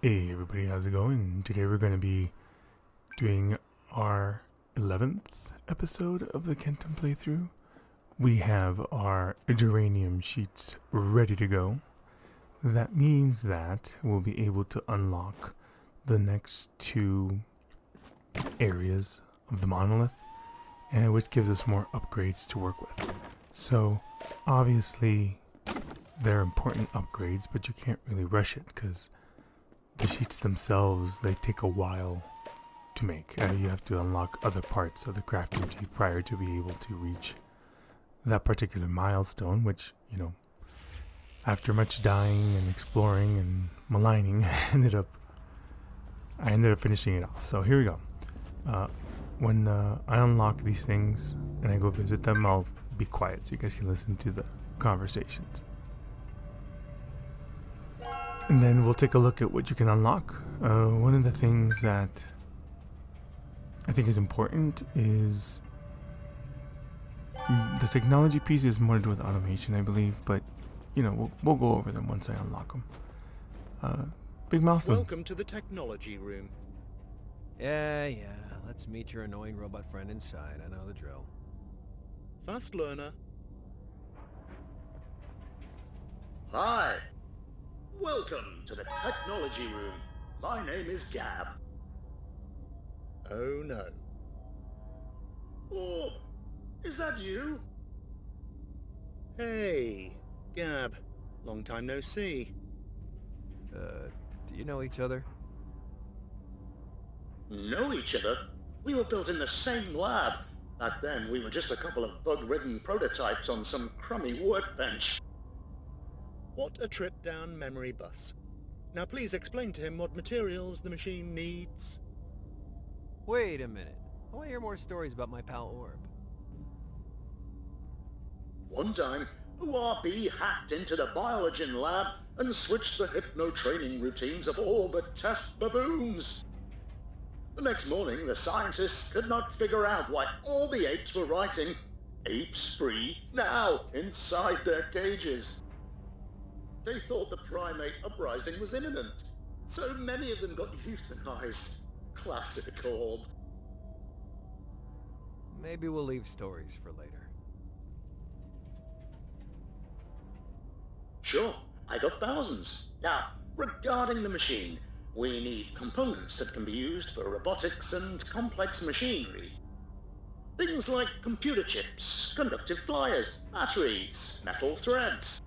Hey everybody, how's it going? Today we're going to be doing our 11th episode of the Kentum playthrough. We have our geranium sheets ready to go. That means that we'll be able to unlock the next two areas of the monolith, and which gives us more upgrades to work with. So obviously they're important upgrades, but you can't really rush it because the sheets themselves, they take a while to make. You have to unlock other parts of the crafting tree prior to be able to reach that particular milestone, which, after much dying and exploring and maligning, I ended up finishing it off. So here we go. When I unlock these things and I go visit them, I'll be quiet so you guys can listen to the conversations. And then we'll take a look at what you can unlock. One of the things that I think is important is the technology piece is more to do with automation, I believe, but we'll go over them once I unlock them. Big milestone. Welcome to the technology room. Yeah. Let's meet your annoying robot friend inside. I know the drill. Fast learner. Hi. Welcome to the technology room. My name is Gab. Oh no. Oh, is that you? Hey, Gab. Long time no see. Do you know each other? Know each other? We were built in the same lab. Back then, we were just a couple of bug-ridden prototypes on some crummy workbench. What a trip down memory bus. Now please explain to him what materials the machine needs. Wait a minute. I want to hear more stories about my pal Orb. One time, URB hacked into the Biologen lab and switched the hypno-training routines of all the test baboons. The next morning, the scientists could not figure out why all the apes were writing "apes free now" inside their cages. They thought the primate uprising was imminent, so many of them got euthanized. Classic Orb. Maybe we'll leave stories for later. Sure, I got thousands. Now, regarding the machine, we need components that can be used for robotics and complex machinery. Things like computer chips, conductive flyers, batteries, metal threads.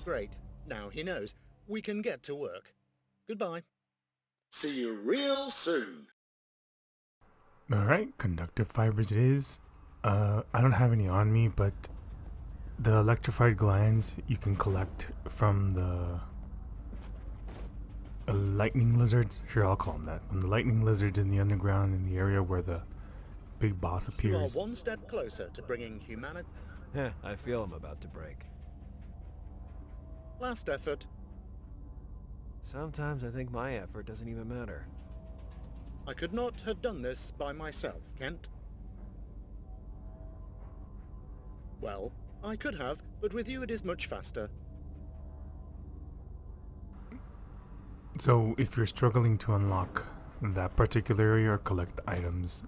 Great. Now he knows. We can get to work. Goodbye. See you real soon. Alright, conductive fibers it is. I don't have any on me, but the electrified glands you can collect from the lightning lizards. Sure, I'll call them that. From the lightning lizards in the underground, in the area where the big boss You are appears. one step closer to bringing humanity. I feel I'm about to break. Last effort. Sometimes I think my effort doesn't even matter. I could not have done this by myself, Kent. Well, I could have, but with you it is much faster. So if you're struggling to unlock that particular area or collect items,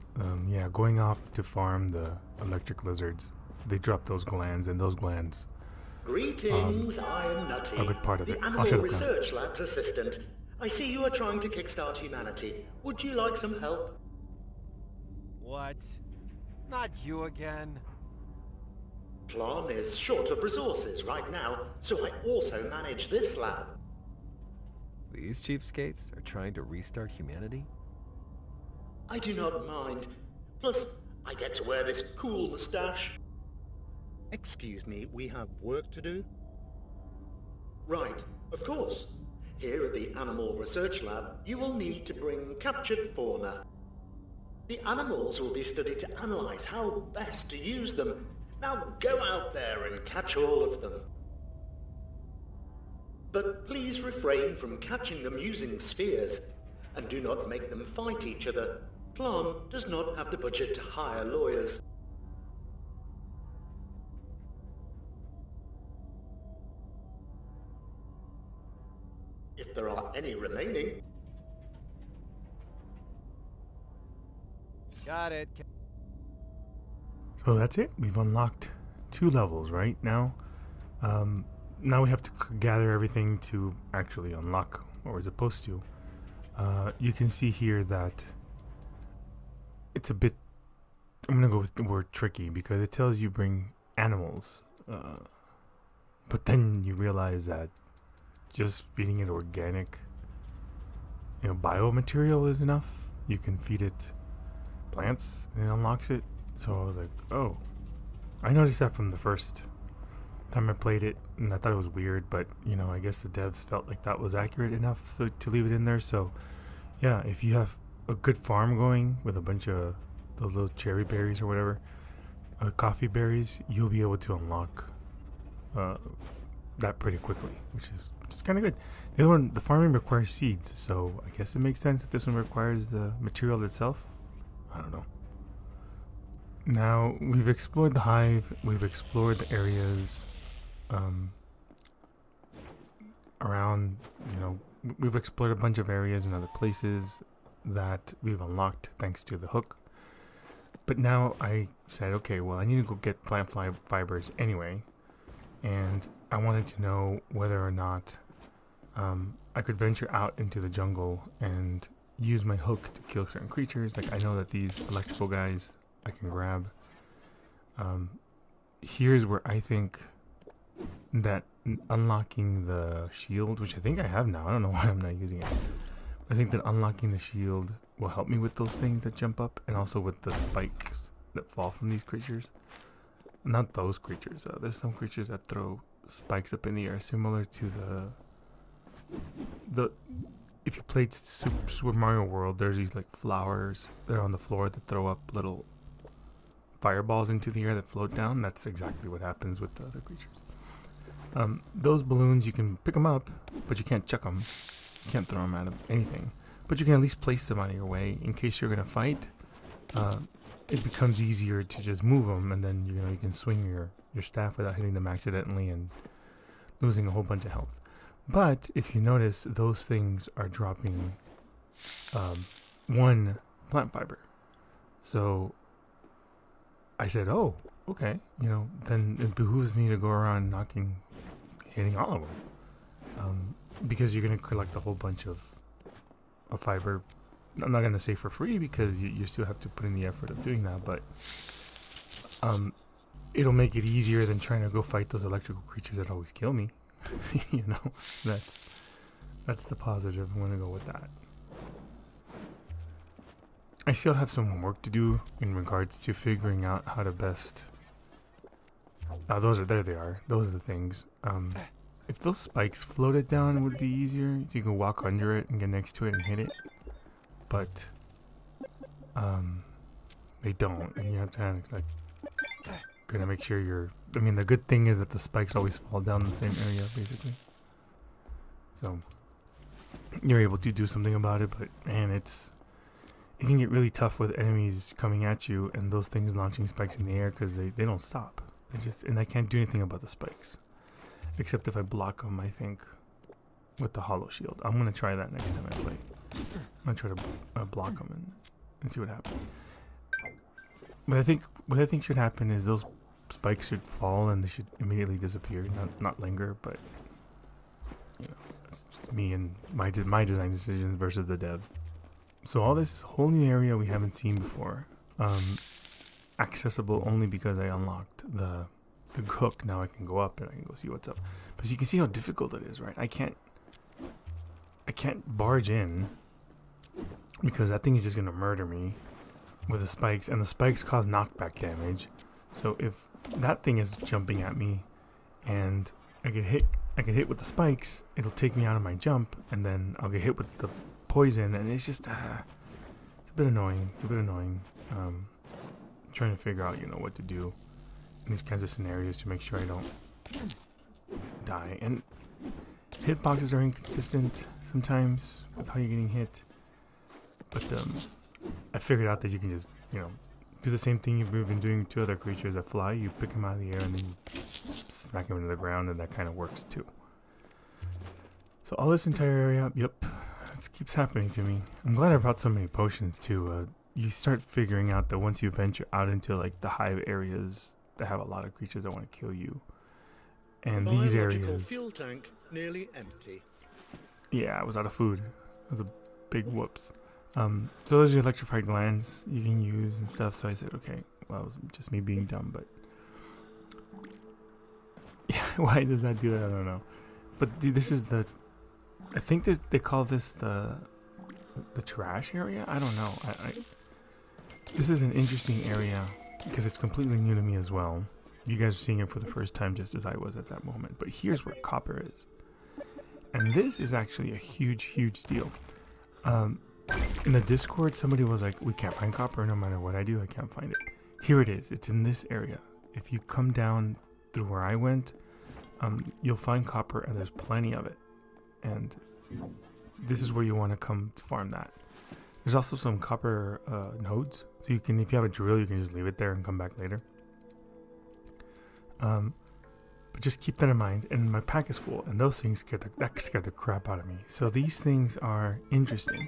going off to farm the electric lizards, they drop those glands, and those glands Greetings, I am Nutty, a good part of the it. I'll Animal shut up now. Research Lab's assistant. I see you are trying to kickstart humanity. Would you like some help? What? Not you again? Tlön is short of resources right now, so I also manage this lab. These cheapskates are trying to restart humanity? I do not mind. Plus, I get to wear this cool moustache. Excuse me, we have work to do? Right, of course. Here at the Animal Research Lab, you will need to bring captured fauna. The animals will be studied to analyze how best to use them. Now go out there and catch all of them. But please refrain from catching them using spheres, and do not make them fight each other. Tlön does not have the budget to hire lawyers. If there are any remaining. Got it. So that's it. We've unlocked 2 levels right now. Now we have to gather everything to actually unlock what we're supposed to. You can see here that it's a bit, I'm gonna go with the word tricky, because it tells you bring animals, but then you realize that just feeding it organic, biomaterial is enough. You can feed it plants and it unlocks it. So I was like, oh, I noticed that from the first time I played it, and I thought it was weird, but I guess the devs felt like that was accurate enough so to leave it in there. So yeah, if you have a good farm going with a bunch of those little cherry berries or whatever, coffee berries, you'll be able to unlock that pretty quickly, which is kind of good. The other one, the farming requires seeds, so I guess it makes sense that this one requires the material itself. I don't know. Now, we've explored the hive, we've explored the areas around, we've explored a bunch of areas and other places that we've unlocked thanks to the hook. But now I said, okay, well, I need to go get plant fibers anyway, and I wanted to know whether or not I could venture out into the jungle and use my hook to kill certain creatures. Like, I know that these electrical guys I can grab. Here's where I think that unlocking the shield, which I think I have now, I don't know why I'm not using it. I think that unlocking the shield will help me with those things that jump up, and also with the spikes that fall from these creatures. Not those creatures. There's some creatures that throw spikes up in the air, similar to the if you played Super Mario World, there's these like flowers that are on the floor that throw up little fireballs into the air that float down. That's exactly what happens with the other creatures. Those balloons, you can pick them up, but you can't chuck them. You can't throw them at anything. But you can at least place them out of your way in case you're going to fight. It becomes easier to just move them, and then you can swing your staff without hitting them accidentally and losing a whole bunch of health. But if you notice, those things are dropping 1 plant fiber. So I said, oh, okay, then it behooves me to go around hitting all of them. Because you're going to collect a whole bunch of fiber. I'm not going to say for free, because you still have to put in the effort of doing that, but it'll make it easier than trying to go fight those electrical creatures that always kill me. That's the positive. I'm going to go with that. I still have some work to do in regards to figuring out how to best... there they are. Those are the things. If those spikes floated down, it would be easier. So you can walk under it and get next to it and hit it. But they don't. And you have to kind of make sure you're... the good thing is that the spikes always fall down in the same area, basically. So you're able to do something about it, but man, it can get really tough with enemies coming at you and those things launching spikes in the air, because they don't stop. And I can't do anything about the spikes, except if I block them, I think, with the Holoshield. I'm going to try that next time I play. I'm going to try to block them and see what happens. But what I think should happen is those spikes should fall and they should immediately disappear, not linger. But it's me and my design decisions versus the devs. So all this is a whole new area we haven't seen before. Accessible only because I unlocked the hook. Now I can go up and I can go see what's up. But you can see how difficult it is, right? I can't barge in, because that thing is just gonna murder me with the spikes, and the spikes cause knockback damage. So if that thing is jumping at me and I get hit with the spikes, it'll take me out of my jump, and then I'll get hit with the poison, and it's just it's a bit annoying. Trying to figure out what to do in these kinds of scenarios to make sure I don't die. And hitboxes are inconsistent sometimes with how you're getting hit, but I figured out that you can just do the same thing you've been doing to other creatures that fly. You pick them out of the air and then you smack them into the ground, and that kind of works too. So all this entire area, yep, it keeps happening to me. I'm glad I brought so many potions too. You start figuring out that once you venture out into like the hive areas that have a lot of creatures that want to kill you, and these Biological areas, fuel tank nearly empty. yeah, I was out of food. It was a big whoops. So those are electrified glands you can use and stuff. So I said, okay, well, it was just me being dumb, but yeah, why does that do that? I don't know. But this is the, I think they call this the trash area. I don't know. This is an interesting area because it's completely new to me as well. You guys are seeing it for the first time, just as I was at that moment. But here's where copper is, and this is actually a huge deal. In the Discord, somebody was like, we can't find copper no matter what I do. I can't find it. Here it is. It's in this area. If you come down through where I went, you'll find copper, and there's plenty of it. And this is where you want to come to farm that. There's also some copper nodes, so you can, if you have a drill, you can just leave it there and come back later. But just keep that in mind. And my pack is full, and those things scared the crap out of me. So these things are interesting.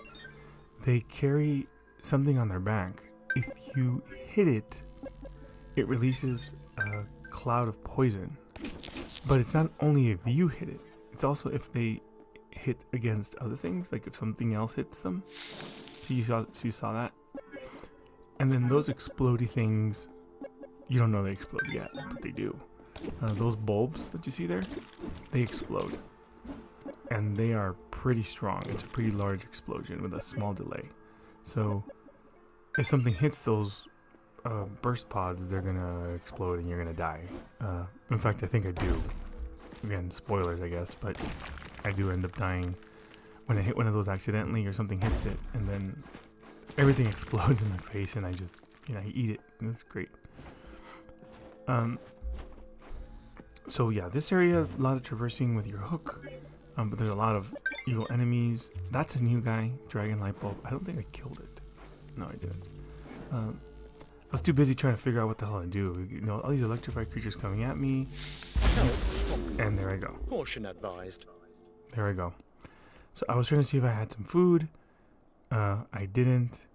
They carry something on their back. If you hit it, it releases a cloud of poison. But it's not only if you hit it, it's also if they hit against other things, like if something else hits them. So you saw that. And then those explodey things, you don't know they explode yet, but they do. Those bulbs that you see there, they explode. And they are pretty strong. It's a pretty large explosion with a small delay. So if something hits those burst pods, they're gonna explode and you're gonna die. In fact, I think I do. Again, spoilers, I guess, but I do end up dying when I hit one of those accidentally, or something hits it, and then everything explodes in my face, and I just, I eat it, and it's great. So yeah, this area, a lot of traversing with your hook, but there's a lot of evil enemies. That's a new guy, Dragon Light Bulb. I don't think I killed it. No, I didn't. I was too busy trying to figure out what the hell I do. All these electrified creatures coming at me. And there I go. Caution advised. There I go. So I was trying to see if I had some food. I didn't.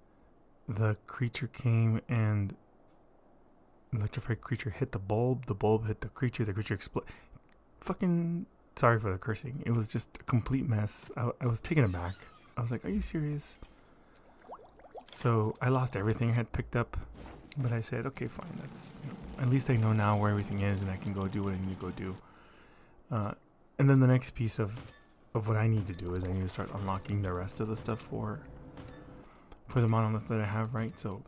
The creature came and the electrified creature hit the bulb. The bulb hit the creature exploded. Fucking sorry for the cursing. It was just a complete mess. I was taken aback. I was like, are you serious? So I lost everything I had picked up. But I said, okay, fine. That's at least I know now where everything is, and I can go do what I need to go do. And then the next piece of what I need to do is I need to start unlocking the rest of the stuff for the monolith that I have, right? So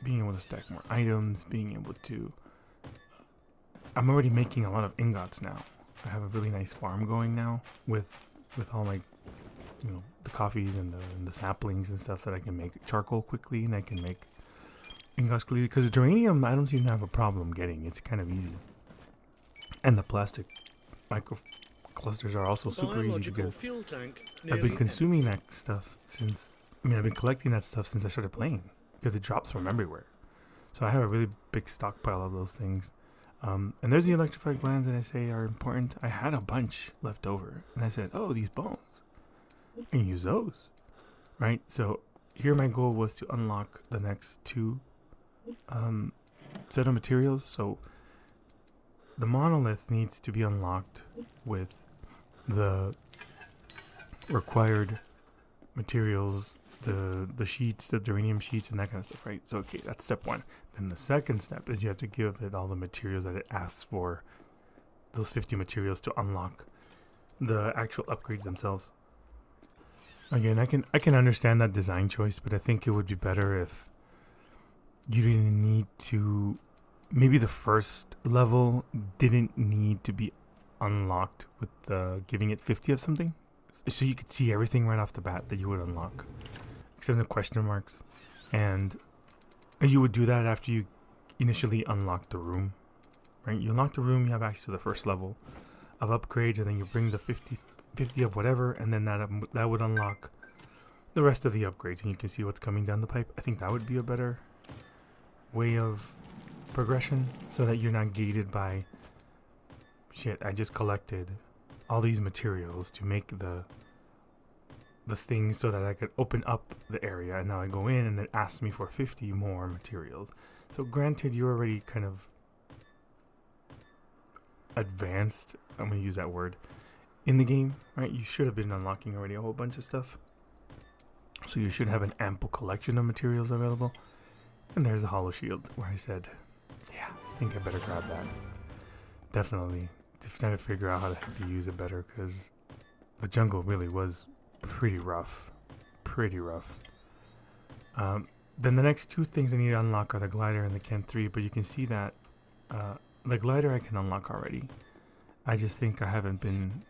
being able to stack more items, being able to... I'm already making a lot of ingots now. I have a really nice farm going now with all my, the coffees and the saplings and stuff that I can make charcoal quickly, and I can make ingots quickly. Because the geranium, I don't seem to have a problem getting. It's kind of easy. And the plastic micro clusters are also super easy to get. Fuel tank I've been consuming that stuff since... I've been collecting that stuff since I started playing. Because it drops from everywhere. So I have a really big stockpile of those things. And there's the electrified glands that I say are important. I had a bunch left over. And I said, oh, these bones. I can use those. Right? So here my goal was to unlock the next two set of materials. So the monolith needs to be unlocked with the required materials, the sheets, the geranium sheets, and that kind of stuff, right? So okay, that's step one. Then the second step is you have to give it all the materials that it asks for, those 50 materials to unlock the actual upgrades themselves. Again, I can understand that design choice, but I think it would be better if you didn't need to... Maybe the first level didn't need to be unlocked with giving it 50 of something. So you could see everything right off the bat that you would unlock. Except the question marks. And you would do that after you initially unlock the room. Right? You unlock the room, you have access to the first level of upgrades, and then you bring the 50 of whatever, and then that would unlock the rest of the upgrades, and you can see what's coming down the pipe. I think that would be a better way of progression, so that you're not gated by shit. I just collected all these materials to make the things so that I could open up the area, and now I go in and it asks me for 50 more materials. So granted, you're already kind of advanced, I'm going to use that word, in the game, right? You should have been unlocking already a whole bunch of stuff. So you should have an ample collection of materials available. And there's a Holoshield where I said, yeah, I think I better grab that. Definitely. Just trying to figure out how to use it better, because the jungle really was pretty rough. Pretty rough. Then the next two things I need to unlock are the glider and the Ken 3, but you can see that the glider I can unlock already. I just think I haven't been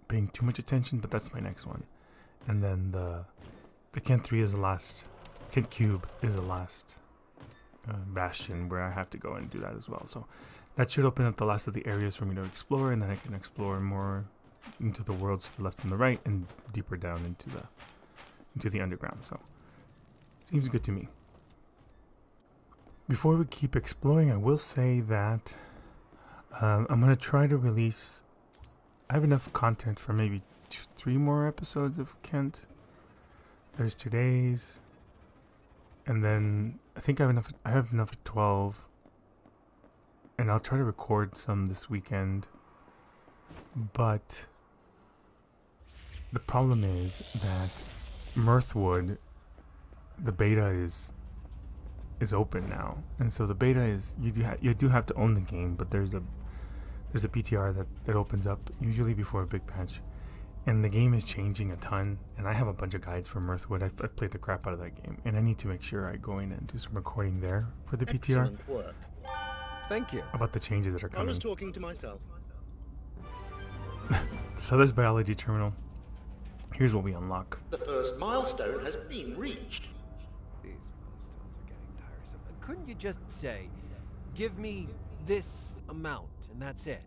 paying too much attention, but that's my next one. And then the Ken 3 is the last. Ken Cube is the last bastion where I have to go and do that as well. So that should open up the last of the areas for me to explore, and then I can explore more into the worlds to the left and the right, and deeper down into the underground. So seems good to me. Before we keep exploring, I will say that I'm going to try to release... I have enough content for maybe 3 more episodes of Kent. There's today's, and then I think I have enough of 12, and I'll try to record some this weekend. But the problem is that Mirthwood, the beta is open now, and so the beta is you do have to own the game, but there's a PTR that opens up usually before a big patch, and the game is changing a ton. And I have a bunch of guides for Mirthwood. I've played the crap out of that game, and I need to make sure I go in and do some recording there for the PTR. Excellent work. Thank you. About the changes that are I coming. was talking to myself. So there's biology terminal. Here's what we unlock. The first milestone has been reached. These milestones are getting tiresome. Couldn't you just say, give me this amount, and that's it?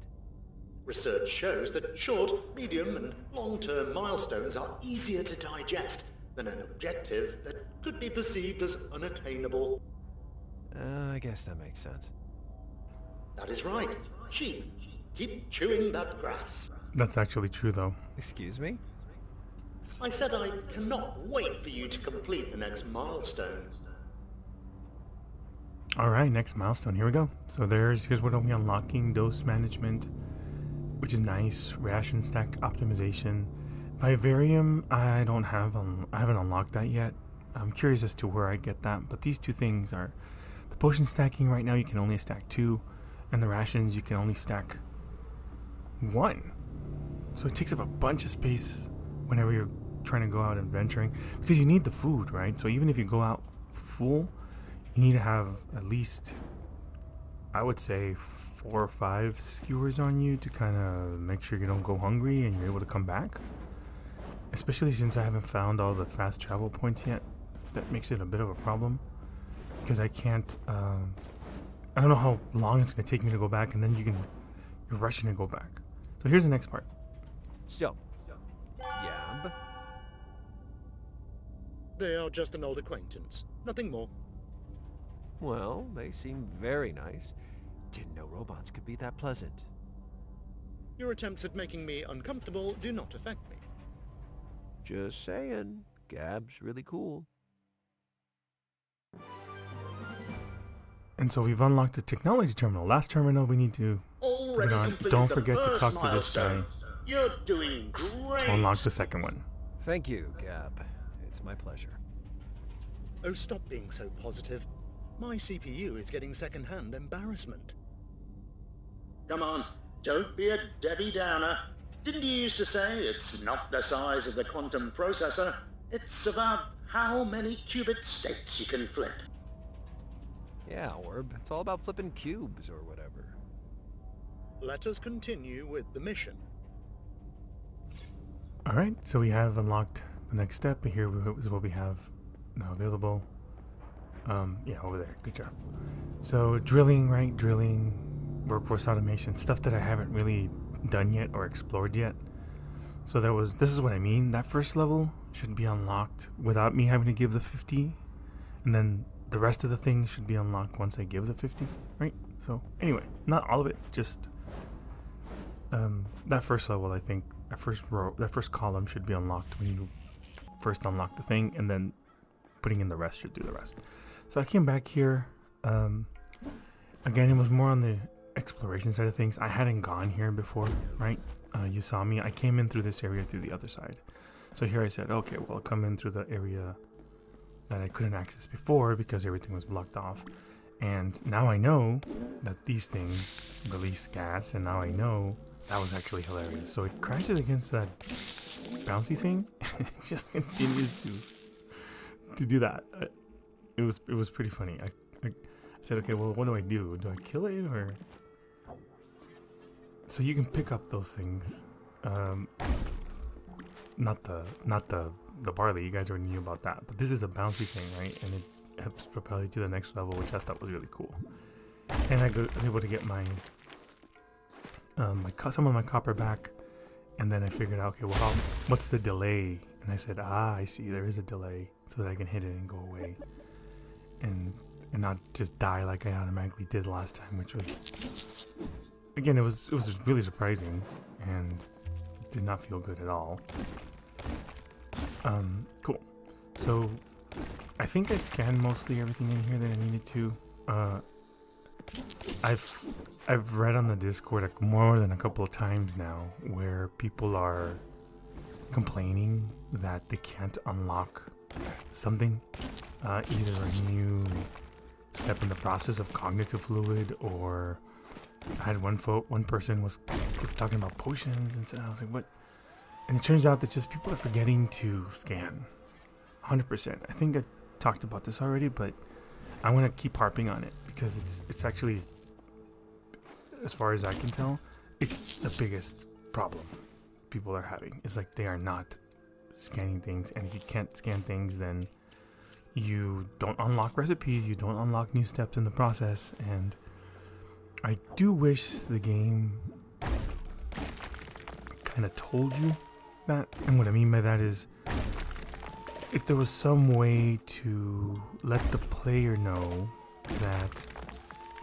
Research shows that short, medium, and long-term milestones are easier to digest than an objective that could be perceived as unattainable. I guess that makes sense. That is right. Sheep, keep chewing that grass. That's actually true, though. Excuse me? I said I cannot wait for you to complete the next milestone. All right, next milestone. Here we go. So here's what I'll be unlocking: dose management, which is nice. Ration stack optimization. Vivarium, I haven't unlocked that yet. I'm curious as to where I get that. But these two things are the potion stacking. Right now, you can only stack 2, and the rations you can only stack 1. So it takes up a bunch of space whenever you're trying to go out adventuring, because you need the food, right? So even if you go out full, you need to have at least, I would say, 4 or 5 skewers on you to kind of make sure you don't go hungry and you're able to come back. Especially since I haven't found all the fast travel points yet. That makes it a bit of a problem, because I can't, I don't know how long it's going to take me to go back, and then you're rushing to go back. So here's the next part. So, Yab? They are just an old acquaintance. Nothing more. Well, they seem very nice. Didn't know robots could be that pleasant. Your attempts at making me uncomfortable do not affect me. Just saying, Gab's really cool. And so we've unlocked the technology terminal. Last terminal we need to Already put on. completed Don't the forget to first talk to this guy milestone. You're doing great. to unlock the second one. Thank you, Gab. It's my pleasure. Oh, stop being so positive. My CPU is getting second-hand embarrassment. Come on, don't be a Debbie Downer. Didn't you used to say it's not the size of the quantum processor, it's about how many qubit states you can flip? Yeah, Orb. It's all about flipping cubes or whatever. Let us continue with the mission. All right, so we have unlocked the next step. Here is what we have now available. Yeah, over there. Good job. So drilling, right? Drilling, workforce automation, stuff that I haven't really done yet or explored yet. So this is what I mean. That first level should be unlocked without me having to give the 50, and then the rest of the things should be unlocked once I give the 50, right? So anyway, not all of it, just that first level. I think that first row, that first column should be unlocked when you first unlock the thing, and then putting in the rest should do the rest. So I came back here. Again, it was more on the exploration side of things. I hadn't gone here before, right? You saw me. I came in through this area through the other side. So here I said, okay, well, I'll come in through the area that I couldn't access before because everything was blocked off. And now I know that these things release gas, and now I know that was actually hilarious. So it crashes against that bouncy thing. It just continues to do that. It was pretty funny. I said, okay, well, what do I do? Do I kill it or? So you can pick up those things. Not the barley. You guys already knew about that. But this is a bouncy thing, right? And it helps propel you to the next level, which I thought was really cool. And I was able to get my some of my copper back. And then I figured out, okay, well, what's the delay? And I said, I see, there is a delay, so that I can hit it and go away, and not just die like I automatically did last time, which was, again, it was just really surprising and did not feel good at all. Cool. So I think I've scanned mostly everything in here that I needed to. I've read on the Discord more than a couple of times now where people are complaining that they can't unlock something, either a new step in the process of cognitive fluid, or I had one person was talking about potions, and so I was like, what? And it turns out that just people are forgetting to scan. 100%. I think I talked about this already, but I want to keep harping on it because it's actually, as far as I can tell, it's the biggest problem people are having. It's like they are not scanning things, and if you can't scan things, then you don't unlock recipes, you don't unlock new steps in the process. And I do wish the game kind of told you that. And what I mean by that is, if there was some way to let the player know that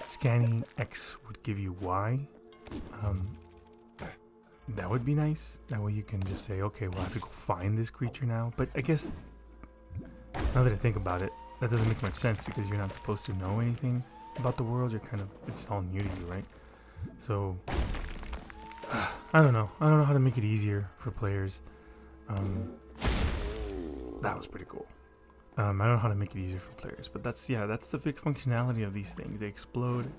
scanning X would give you Y, that would be nice. That way you can just say, okay, well, I have to go find this creature now. But I guess, now that I think about it, that doesn't make much sense because you're not supposed to know anything about the world. You're kind of, it's all new to you, right? So, I don't know. I don't know how to make it easier for players. That was pretty cool. I don't know how to make it easier for players, but that's the big functionality of these things. They explode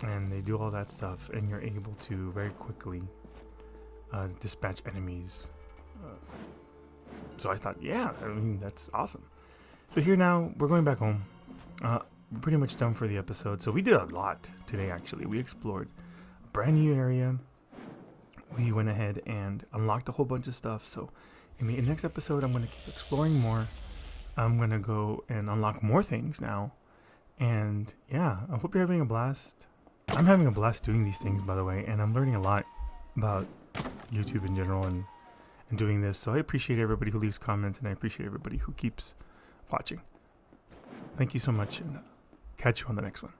and they do all that stuff, and you're able to very quickly dispatch enemies. So I thought, yeah, I mean, that's awesome. So here now, we're going back home. We're pretty much done for the episode. So we did a lot today, actually. We explored a brand new area. We went ahead and unlocked a whole bunch of stuff. So in the next episode, I'm going to keep exploring more. I'm going to go and unlock more things now. And yeah, I hope you're having a blast. I'm having a blast doing these things, by the way. And I'm learning a lot about YouTube in general and doing this. So I appreciate everybody who leaves comments, and I appreciate everybody who keeps watching. Thank you so much, and catch you on the next one.